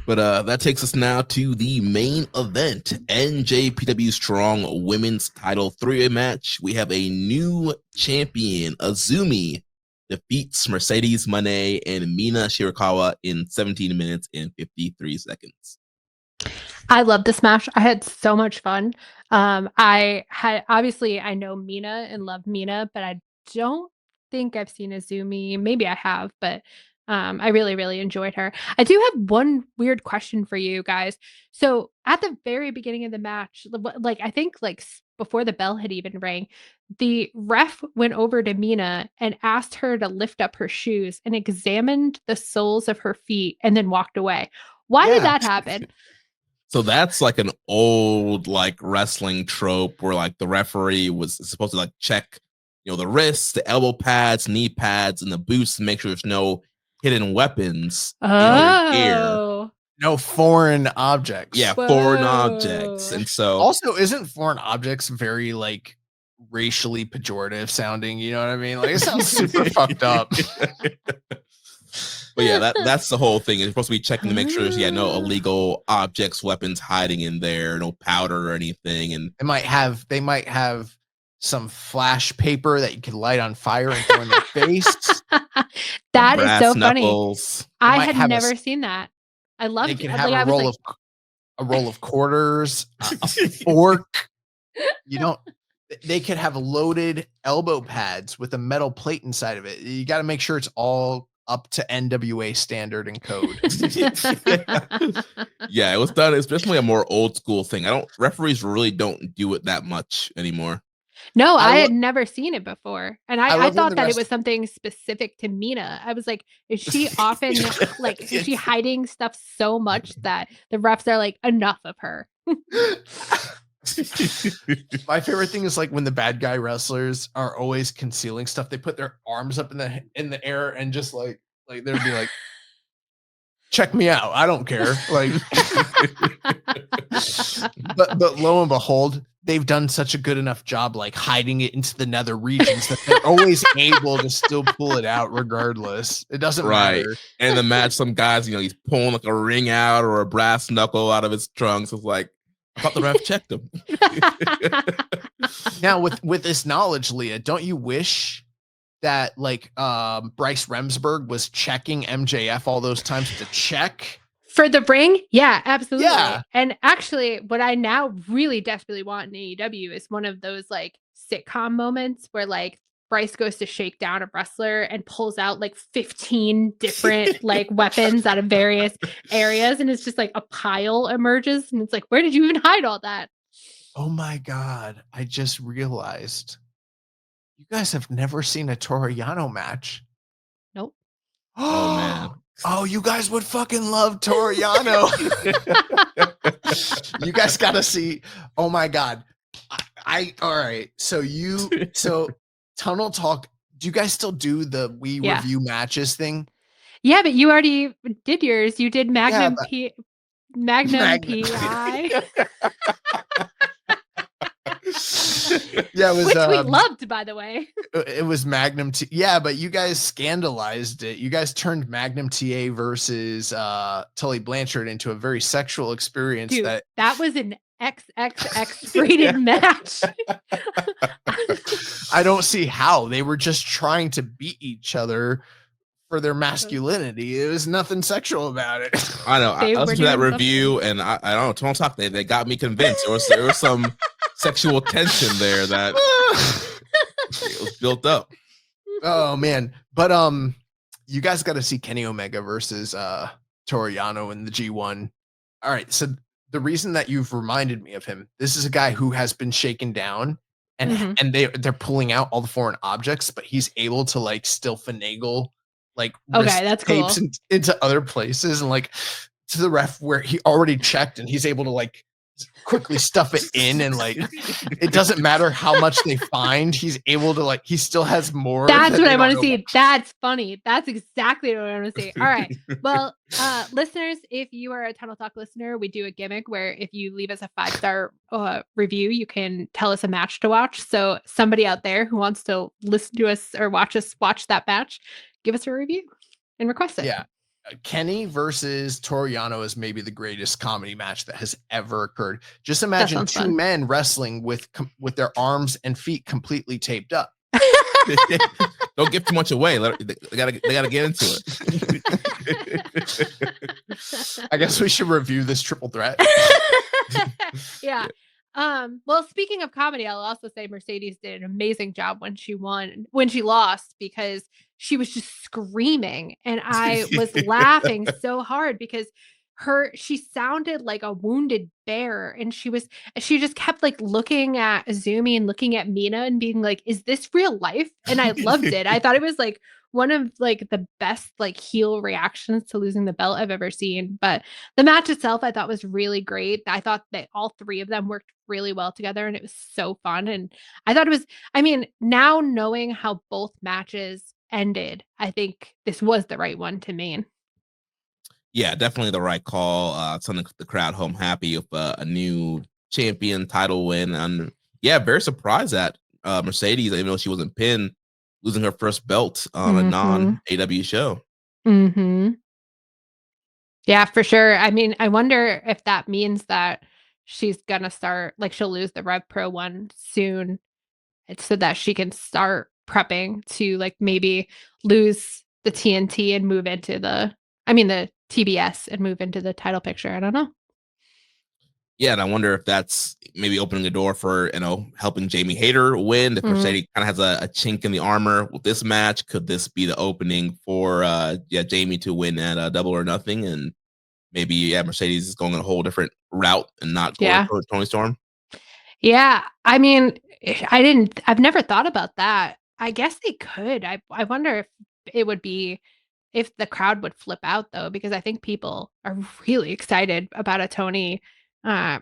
But that takes us now to the main event, NJPW Strong Women's Title 3-way match. We have a new champion, Azumi, defeats Mercedes Manet and Mina Shirakawa in 17 minutes and 53 seconds. I love this match. I had so much fun. Obviously I know Mina and love Mina, but I don't think I've seen Azumi. Maybe I have, but I really, really enjoyed her. I do have one weird question for you guys. So at the very beginning of the match, like I think before the bell had even rang, the ref went over to Mina and asked her to lift up her shoes and examined the soles of her feet and then walked away. Why did that happen? So that's like an old wrestling trope where the referee was supposed to check, the wrists, the elbow pads, knee pads, and the boots to make sure there's no hidden weapons in their gear. No foreign objects. Yeah, foreign objects. And so also, isn't foreign objects very racially pejorative sounding? You know what I mean? It sounds super fucked up. But yeah, that's the whole thing. It's supposed to be checking to make sure there's no illegal objects, weapons hiding in there, no powder or anything. And they might have some flash paper that you could light on fire and throw in their face. That is so knuckles. Funny. I had never seen that. I love it. They could have a roll of quarters, a fork. They could have loaded elbow pads with a metal plate inside of it. You got to make sure it's all up to NWA standard and code. Yeah, it was done. It's definitely a more old school thing. Referees really don't do it that much anymore. No, I had never seen it before. And I thought that it was something specific to Mina. I was like, is she often is she hiding stuff so much that the refs are like, enough of her? My favorite thing is when the bad guy wrestlers are always concealing stuff. They put their arms up in the air and just they'd be like, check me out. I don't care. But lo and behold, they've done such a good enough job hiding it into the nether regions that they're always able to still pull it out regardless. It doesn't matter. And the match, some guys, he's pulling a ring out or a brass knuckle out of his trunks. It's I thought the ref checked him. Now, with this knowledge, Leah, don't you wish that Bryce Remsburg was checking MJF all those times to check for the ring? Yeah, absolutely. Yeah. And actually, what I now really desperately want in AEW is one of those sitcom moments where Bryce goes to shake down a wrestler and pulls out 15 different weapons out of various areas, and it's just a pile emerges, and it's where did you even hide all that? Oh my god, I just realized you guys have never seen a Toru Yano match. Nope. Oh man. Oh, you guys would fucking love Toru Yano. You guys gotta see. Oh my god. All right. So Tunnel Talk, do you guys still do the review matches thing? Yeah, but you already did yours. You did Magnum PI. Yeah, it was, which we loved, by the way. It was Magnum yeah, but you guys scandalized it. You guys turned Magnum TA versus Tully Blanchard into a very sexual experience. Dude, that was an XXX rated match. I don't see how. They were just trying to beat each other for their masculinity. It was nothing sexual about it. I know. I listened to that review, and I don't know. Tunnel Talk, they got me convinced. There was some sexual tension there that it was built up. Oh man. But you guys got to see Kenny Omega versus Toru Yano in the G1. All right, so the reason that you've reminded me of him, this is a guy who has been shaken down, and they're pulling out all the foreign objects, but he's able to still finagle that's cool. tapes into other places and to the ref where he already checked, and he's able to quickly stuff it in, and it doesn't matter how much they find, he's able to he still has more. That's what I want to see. That's funny. That's exactly what I want to see. All right. Well, listeners, if you are a Tunnel Talk listener, we do a gimmick where if you leave us a 5-star review, you can tell us a match to watch. So somebody out there who wants to listen to us or watch that match, give us a review and request it. Yeah. Kenny versus Toru Yano is maybe the greatest comedy match that has ever occurred. Just imagine two men wrestling with their arms and feet completely taped up. Don't give too much away. They gotta get into it. I guess we should review this triple threat. Yeah. Well, speaking of comedy, I'll also say Mercedes did an amazing job when she lost, because she was just screaming, and I was laughing so hard because she sounded like a wounded bear, and she just kept like looking at Azumi and looking at Mina and being like, is this real life? And I loved it. I thought it was like one of like the best like heel reactions to losing the belt I've ever seen. But the match itself I thought was really great. I thought that all three of them worked really well together, and it was so fun. And I thought it was, I mean, now knowing how both matches ended, I think this was the right one to main. Yeah, definitely the right call. Sending the crowd home happy with a new champion title win. And yeah, very surprised that Mercedes, even though she wasn't pinned, losing her first belt on a non-AW show. Yeah, for sure. I mean, I wonder if that means that she's gonna start, like, she'll lose the Rev Pro one soon, so that she can start prepping to like maybe lose the TNT and move into the TBS and move into the title picture. I don't know. Yeah, and I wonder if that's maybe opening the door for, helping Jamie Hayter win. If Mercedes kind of has a chink in the armor with this match, could this be the opening for Jamie to win at Double or Nothing? And maybe Mercedes is going a whole different route and not going for Toni Storm. Yeah, I mean, I've never thought about that. I guess they could. I wonder if it would be, if the crowd would flip out though, because I think people are really excited about a Toni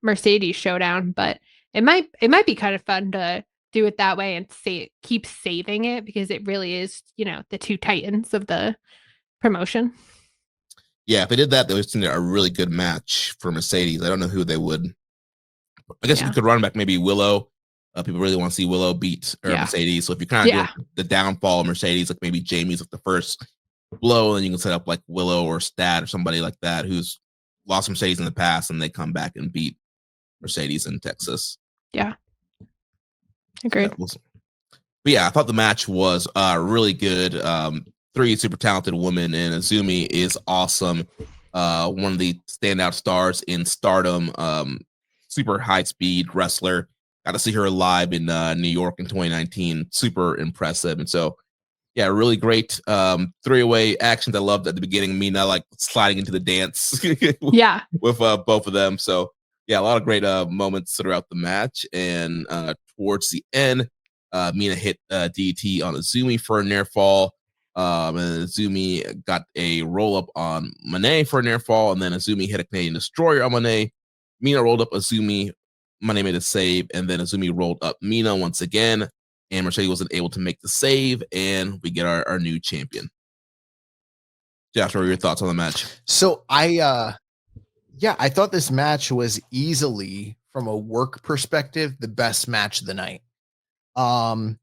Mercedes showdown, but it might be kind of fun to do it that way and keep saving it, because it really is, the two titans of the promotion. Yeah, if they did that, they would send a really good match for Mercedes. I don't know who they would. I guess you could run back maybe Willow. People really want to see Willow beat Mercedes. So if you're kind of doing the downfall of Mercedes, like maybe Jamie's like the first blow, and then you can set up like Willow or Stat or somebody like that who's lost Mercedes in the past, and they come back and beat Mercedes in Texas. Yeah. Agreed. But yeah, I thought the match was really good. Three super talented women, and Azumi is awesome. One of the standout stars in Stardom. Super high speed wrestler. Got to see her live in New York in 2019. Super impressive. And so, yeah, really great three-way actions. I loved at the beginning, Mina like sliding into the dance with both of them. So, yeah, a lot of great moments throughout the match. And towards the end, Mina hit DT on Azumi for a near fall. And Azumi got a roll-up on Monè for a near fall. And then Azumi hit a Canadian Destroyer on Monè. Mina rolled up Azumi. Monè made a save, and then Azumi rolled up Mina once again, and Mercedes wasn't able to make the save, and we get our new champion. Josh, what are your thoughts on the match? So I thought this match was easily, from a work perspective, the best match of the night. And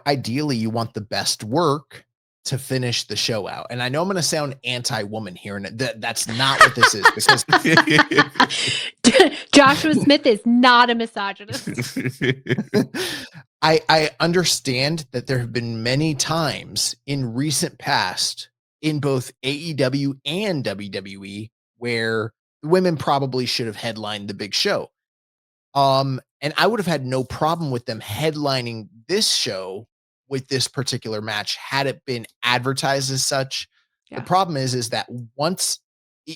ideally you want the best work to finish the show out. And I know I'm going to sound anti-woman here, and that's not what this is, because Joshua Smith is not a misogynist. I understand that there have been many times in recent past in both AEW and WWE where women probably should have headlined the big show. And I would have had no problem with them headlining this show with this particular match had it been advertised as such. Yeah. The problem is that once,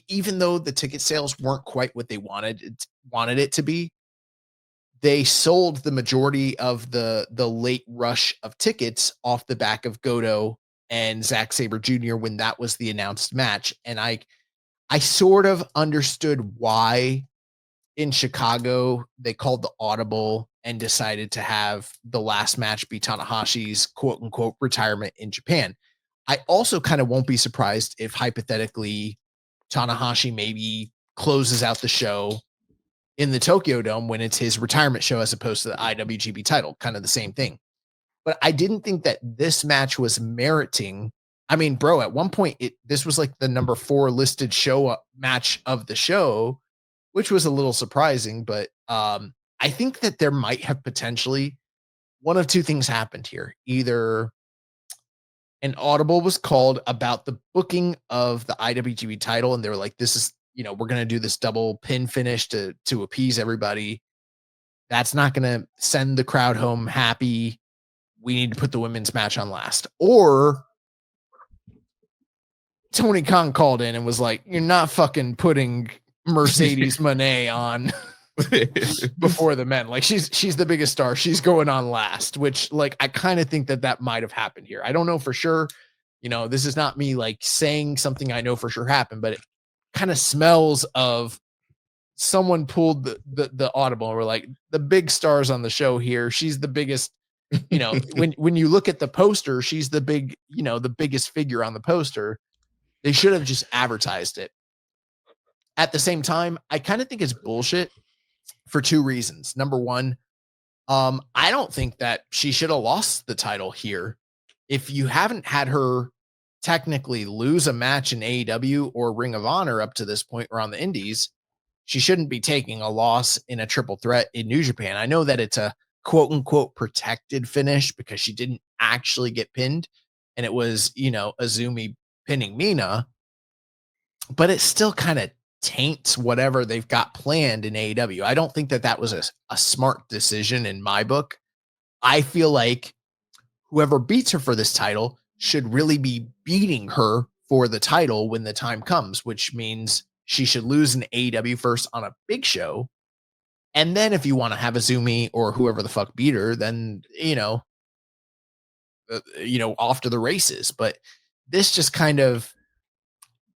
even though the ticket sales weren't quite what they wanted it to be, they sold the majority of the late rush of tickets off the back of Goto and Zack Sabre Jr. when that was the announced match. And I sort of understood why in Chicago they called the audible and decided to have the last match be Tanahashi's quote unquote retirement in Japan. I also kind of won't be surprised if hypothetically Tanahashi maybe closes out the show in the Tokyo Dome when it's his retirement show, as opposed to the IWGP title, kind of the same thing. But I didn't think that this match was meriting I mean, bro, at one point this was like the number 4 listed match of the show, which was a little surprising, but I think that there might have potentially one of two things happened here. Either an audible was called about the booking of the IWGP title, and they were like, "This is, we're gonna do this double pin finish to appease everybody. That's not gonna send the crowd home happy. We need to put the women's match on last." Or Tony Khan called in and was like, "You're not fucking putting Mercedes Manet on before the men. Like she's the biggest star. She's going on last," which like I kind of think that might have happened here. I don't know for sure. This is not me like saying something I know for sure happened, but it kind of smells of someone pulled the audible and we're like, the big stars on the show here. She's the biggest, when you look at the poster, she's the the biggest figure on the poster. They should have just advertised it. At the same time, I kind of think it's bullshit for two reasons. Number one, I don't think that she should have lost the title here. If you haven't had her technically lose a match in AEW or Ring of Honor up to this point or on the indies, she shouldn't be taking a loss in a triple threat in New Japan. I know that it's a quote unquote protected finish because she didn't actually get pinned and it was, Azumi pinning Mina, but it still kind of taints whatever they've got planned in AEW. I don't think that was a smart decision in my book. I feel like whoever beats her for this title should really be beating her for the title when the time comes, which means she should lose an AEW first on a big show. And then if you want to have Azumi or whoever the fuck beat her, then, off to the races. But this just kind of,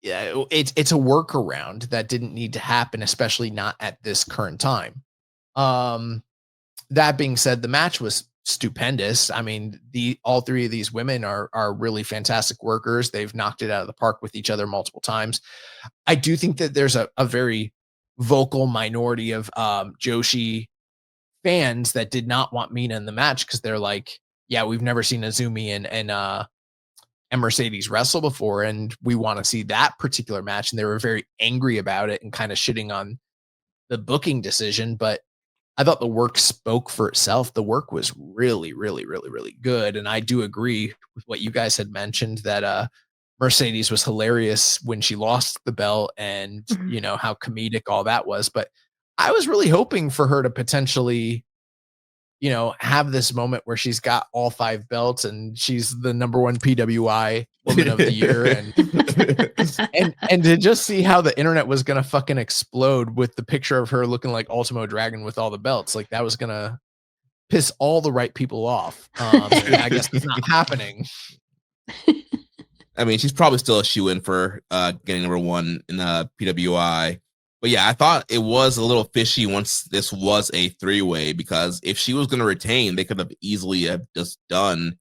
yeah, it's a workaround that didn't need to happen, especially not at this current time. That being said, the match was stupendous. I mean, all three of these women are really fantastic workers. They've knocked it out of the park with each other multiple times. I do think that there's a very vocal minority of Joshi fans that did not want Mina in the match because they're like, yeah, we've never seen Azumi and Mercedes wrestle before, and we want to see that particular match. And they were very angry about it and kind of shitting on the booking decision. But I thought the work spoke for itself. The work was really, really, really, really good. And I do agree with what you guys had mentioned that Mercedes was hilarious when she lost the belt and, how comedic all that was. But I was really hoping for her to potentially, have this moment where she's got all 5 belts and she's the number 1 PWI woman of the year. And to just see how the internet was going to fucking explode with the picture of her looking like Ultimo Dragon with all the belts. Like that was going to piss all the right people off. I guess it's not happening. I mean, she's probably still a shoe-in for getting number 1 in PWI. But yeah, I thought it was a little fishy once this was a 3-way, because if she was going to retain, they could have easily have just done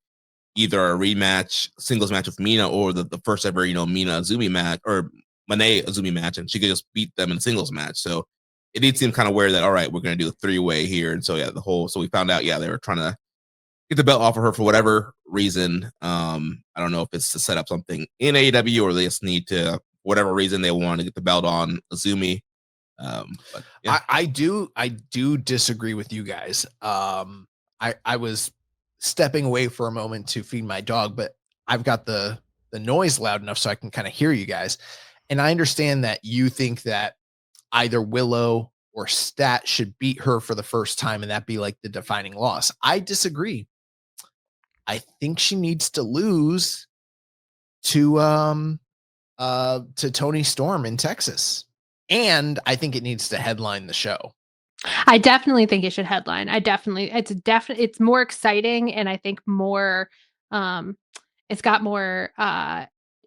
either a rematch, singles match with Mina, or the first ever, Mina Azumi match or Monet Azumi match, and she could just beat them in a singles match. So it did seem kind of weird that, all right, we're going to do a 3-way here. And so, yeah, so we found out, they were trying to get the belt off of her for whatever reason. I don't know if it's to set up something in AEW or they just need to, whatever reason, they want to get the belt on Azumi. But yeah. I do disagree with you guys. I was stepping away for a moment to feed my dog, but I've got the noise loud enough so I can kind of hear you guys. And I understand that you think that either Willow or Stat should beat her for the first time and that be like the defining loss. I disagree. I think she needs to lose to Tony Storm in Texas. And I think it needs to headline the show. I definitely think it should headline. It's more exciting, and I think more, it's got more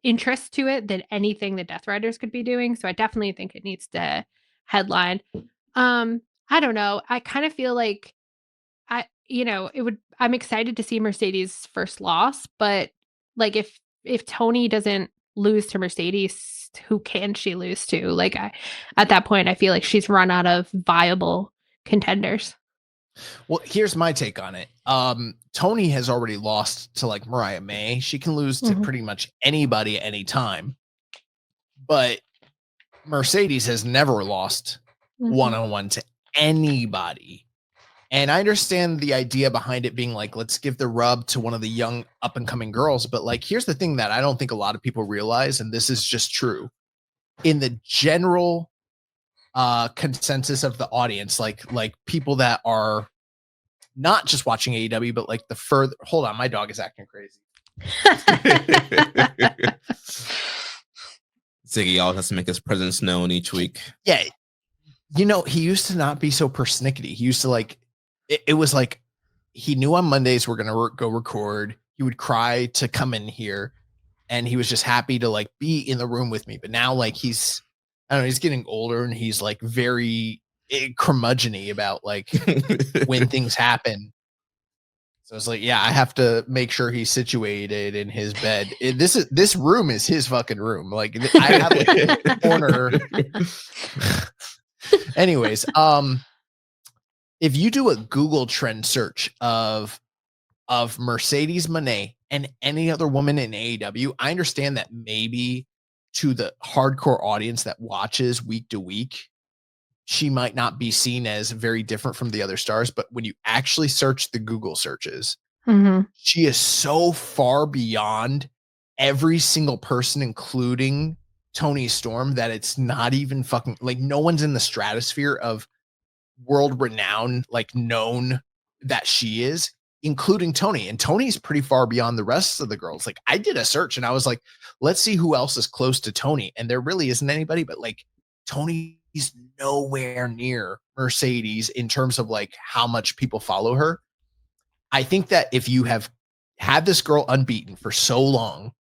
interest to it than anything the Death Riders could be doing. So I definitely think it needs to headline. I don't know. I kind of feel like I'm excited to see Mercedes' first loss, but like if Tony doesn't lose to Mercedes, who can she lose to? Like at that point, I feel like she's run out of viable contenders. Well, here's my take on it. Tony has already lost to like Mariah May. She can lose to pretty much anybody at any time. But Mercedes has never lost one-on-one to anybody. And I understand the idea behind it being like, let's give the rub to one of the young up and coming girls. But like, here's the thing that I don't think a lot of people realize, and this is just true. In the general consensus of the audience, like people that are not just watching AEW, but like the further, hold on, my dog is acting crazy. Ziggy always has to make his presence known each week. Yeah. You know, he used to not be so persnickety. He used to like, it was like, he knew on Mondays we're going to go record. He would cry to come in here and he was just happy to like be in the room with me. But now like he's, I don't know, he's getting older and he's like very curmudgeon-y about like when things happen. So it's like, yeah, I have to make sure he's situated in his bed. This room is his fucking room. Like I have like a corner. Anyways, if you do a Google trend search of Mercedes Manet and any other woman in AEW, I understand that maybe to the hardcore audience that watches week to week, she might not be seen as very different from the other stars. But when you actually search the Google searches, she is so far beyond every single person, including Toni Storm, that it's not even fucking like no one's in the stratosphere of world renowned, like known that she is, including Toni. And Toni's pretty far beyond the rest of the girls. Like I did a search and I was like, let's see who else is close to Toni. And there really isn't anybody, but like Toni's nowhere near Mercedes in terms of like how much people follow her. I think that if you have had this girl unbeaten for so long,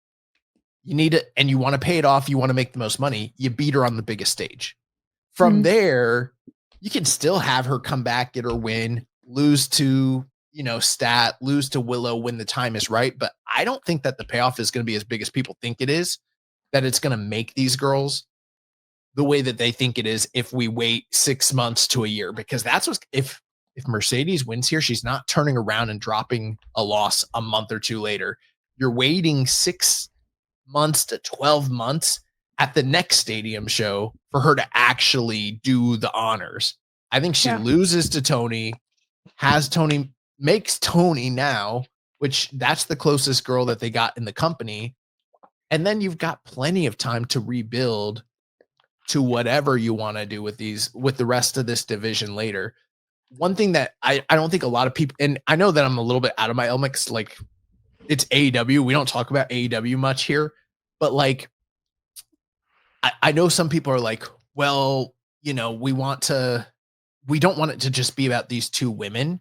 you need it and you want to pay it off, you want to make the most money, you beat her on the biggest stage. From there, you can still have her come back, get her win, lose to, you know, Stat, lose to Willow when the time is right. But I don't think that the payoff is going to be as big as people think it is, that it's going to make these girls the way that they think it is if we wait 6 months to a year, because that's what, if Mercedes wins here, she's not turning around and dropping a loss a month or two later. You're waiting 6 months to 12 months at the next stadium show for her to actually do the honors. I think she loses to Toni, makes Toni now, which that's the closest girl that they got in the company. And then you've got plenty of time to rebuild to whatever you want to do with the rest of this division later. One thing that I don't think a lot of people, and I know that I'm a little bit out of my element, cause like it's AEW. We don't talk about AEW much here, but like, I know some people are like, well, you know, we don't want it to just be about these two women,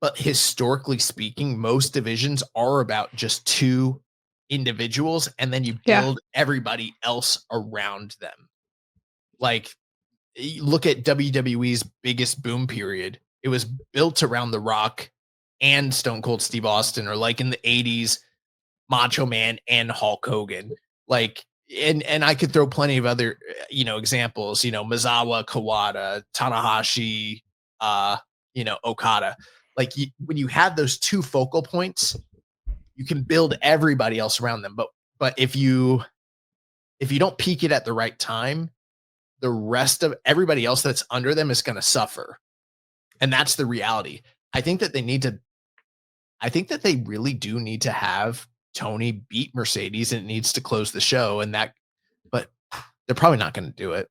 but historically speaking, most divisions are about just two individuals. And then you build everybody else around them. Like, look at WWE's biggest boom period. It was built around The Rock and Stone Cold Steve Austin, or like in the 80s, Macho Man and Hulk Hogan. Like, and I could throw plenty of other, you know, examples, you know, Misawa, Kawada, Tanahashi, you know, Okada. Like when you have those two focal points, you can build everybody else around them. But if you don't peak it at the right time, the rest of everybody else that's under them is going to suffer. And that's the reality. I think that they really do need to have Toni beat Mercedes, and it needs to close the show. But they're probably not going to do it.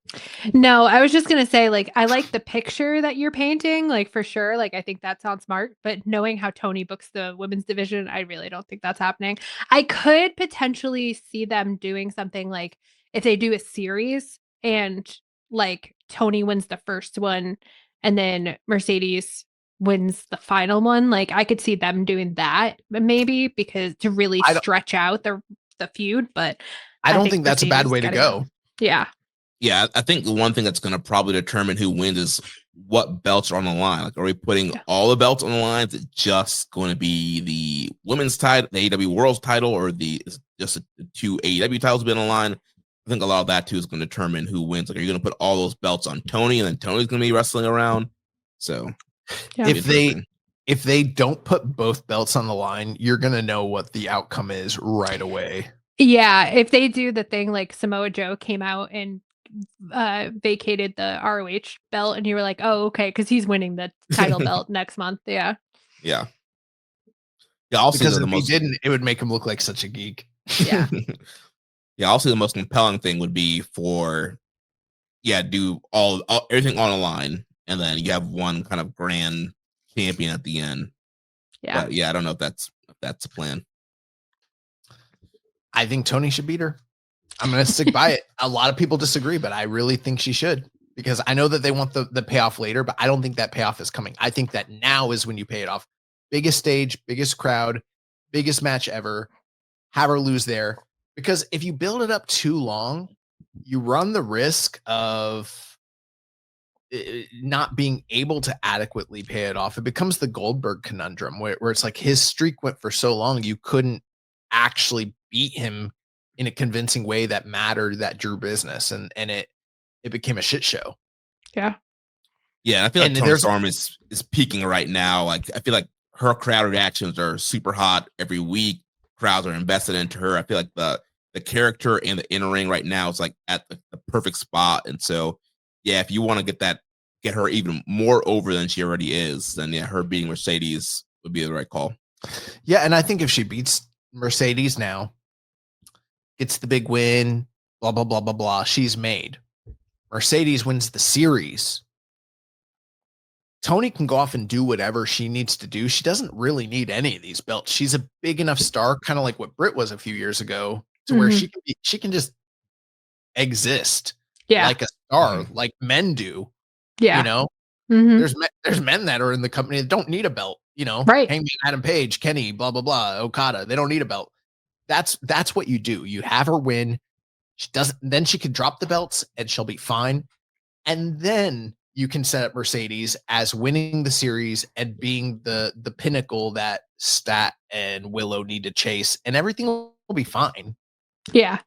No, I was just going to say, like, I like the picture that you're painting, like, for sure. Like, I think that sounds smart, but knowing how Toni books the women's division, I really don't think that's happening. I could potentially see them doing something like if they do a series and like Toni wins the first one and then Mercedes wins the final one. Like, I could see them doing that maybe, because to really stretch out the feud, but I don't think that's a bad way to go. Yeah. Yeah, I think the one thing that's going to probably determine who wins is what belts are on the line. Like, are we putting all the belts on the line? Is it just going to be the women's title, the AEW World's title, or just the two AEW titles being on the line? I think a lot of that too is going to determine who wins. Like, are you going to put all those belts on Toni, and then Toni's going to be wrestling around? So, Yeah. If they don't put both belts on the line, you're gonna know what the outcome is right away. Yeah, if they do the thing like Samoa Joe came out and vacated the ROH belt and you were like, "Oh, okay," because he's winning the title belt next month. Yeah. Yeah. Yeah, also Because the if he most didn't, it would make him look like such a geek. Yeah. yeah, also the most compelling thing would be for do all everything on the line, and then you have one kind of grand champion at the end. Yeah. But yeah, I don't know if that's the plan. I think Tony should beat her. I'm going to stick by it. A lot of people disagree, but I really think she should, because I know that they want the payoff later, but I don't think that payoff is coming. I think that now is when you pay it off. Biggest stage, biggest crowd, biggest match ever. Have her lose there, because if you build it up too long, you run the risk of not being able to adequately pay it off. It becomes the Goldberg conundrum where it's like his streak went for so long, you couldn't actually beat him in a convincing way that mattered, that drew business, and it became a shit show. Yeah. Yeah, I feel like And Toni there's Storm is peaking right now. Like, I feel like her crowd reactions are super hot every week. Crowds are invested into her. I feel like the character and the in ring right now is like at the perfect spot. And so, yeah, if you want to get her even more over than she already is, then yeah, her beating Mercedes would be the right call. Yeah, and I think if she beats Mercedes now, gets the big win, blah blah blah blah blah, she's made. Mercedes wins the series. Toni can go off and do whatever she needs to do. She doesn't really need any of these belts. She's a big enough star, kind of like what Britt was a few years ago, to where she can just exist like a star, like men do. Yeah. You know, there's men that are in the company that don't need a belt. You know, right? Hangman Adam Page, Kenny, blah blah blah, Okada. They don't need a belt. That's what you do. You have her win. She doesn't. Then she can drop the belts and she'll be fine. And then you can set up Mercedes as winning the series and being the pinnacle that Stat and Willow need to chase, and everything will be fine. Yeah.